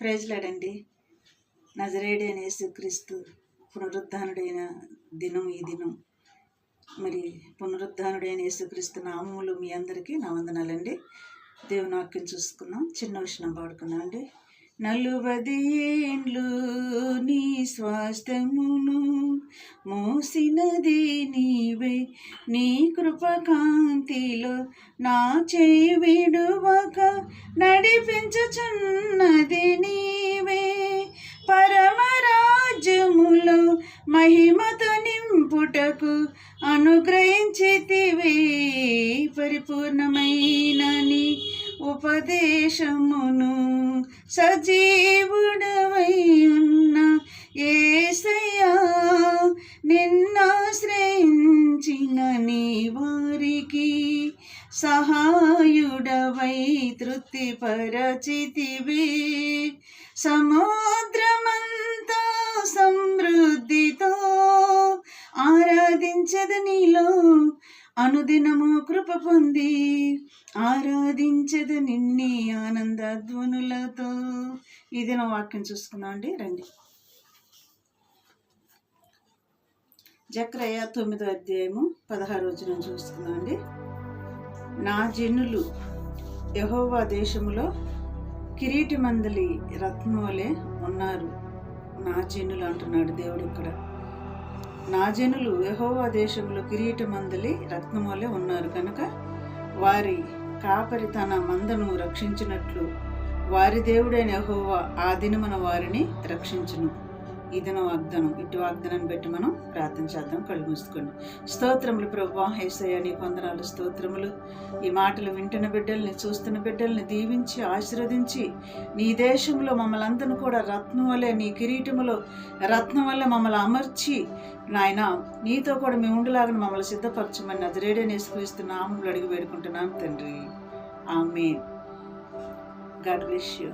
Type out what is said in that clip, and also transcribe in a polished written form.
Praise లాడండి. నజరేయుడైన యేసుక్రీస్తు పునరుద్ధానుడైన దినం ఈ దినం. మరి పునరుద్ధానుడైన యేసుక్రీస్తు నామములు మీ అందరికీ నా వందనాలండి. దేవుని వాక్యం చూసుకున్నాం, చిన్న విషయం పాడుకున్నాం అండి. 40 ఏండ్లు నీ స్వాస్థ్యమును మోసినది నీవే, నీ కృపకాంతిలో నా చేయి విడువక నడిపించుచున్నది నీవే. పరమరాజ్యములో మహిమతో నింపుటకు అనుగ్రహించితివే, పరిపూర్ణమైన నీ ఉపదేశమును సజీవుడవై ఉన్న యేసయ్యా, నిన్నాశ్రయించిన నీ వారికి సహాయుడవై తృప్తిపరచితివే. సముద్రమంతా సమృద్ధితో ఆరాధించదు నీలో, అనుదినము కృప పొంది ఆరాధించదు నిన్ని ఆనందధ్వనులతో. ఇది నా వాక్యం చూసుకున్నాం అండి. రండి, జకర్యా 9వ అధ్యాయము 16వ వచనం చూసుకున్నాం అండి. నా జనులు యెహోవా దేశములో కిరీటి మందలి రత్నములే ఉన్నారు. నా జనులు అంటున్నాడు దేవుడు ఇక్కడ. నా జనులు యెహోవా దేశంలో కిరీటి మందలి రత్నములే ఉన్నారు కనుక వారి కాపరి తన మందను రక్షించినట్లు వారి దేవుడైన యెహోవా ఆ దినమున వారిని రక్షించును. ఇది నా వాగ్దానం. ఇటు వాగ్దానాన్ని బట్టి మనం ప్రార్థన చేద్దాం. కళ్ళు మూసుకోండి. స్తోత్రములు ప్రభువా, యేసయ్యా నీకు వందనాలు, స్తోత్రములు. ఈ మాటలు వింటున్న బిడ్డల్ని, చూస్తున్న బిడ్డల్ని దీవించి ఆశీర్వదించి నీ దేశంలో మమ్మల్ని అందరిని కూడా రత్నం వల్లే, నీ కిరీటములో రత్నం వల్ల మమ్మల్ని అమర్చి నాయన నీతో కూడా మేము ఉండలాగా మమ్మల్ని సిద్ధపరచమని నజరేయుడైన యేసుక్రీస్తు నామములో అడిగి వేడుకుంటున్నాం తండ్రి. ఆమేన్. God bless you.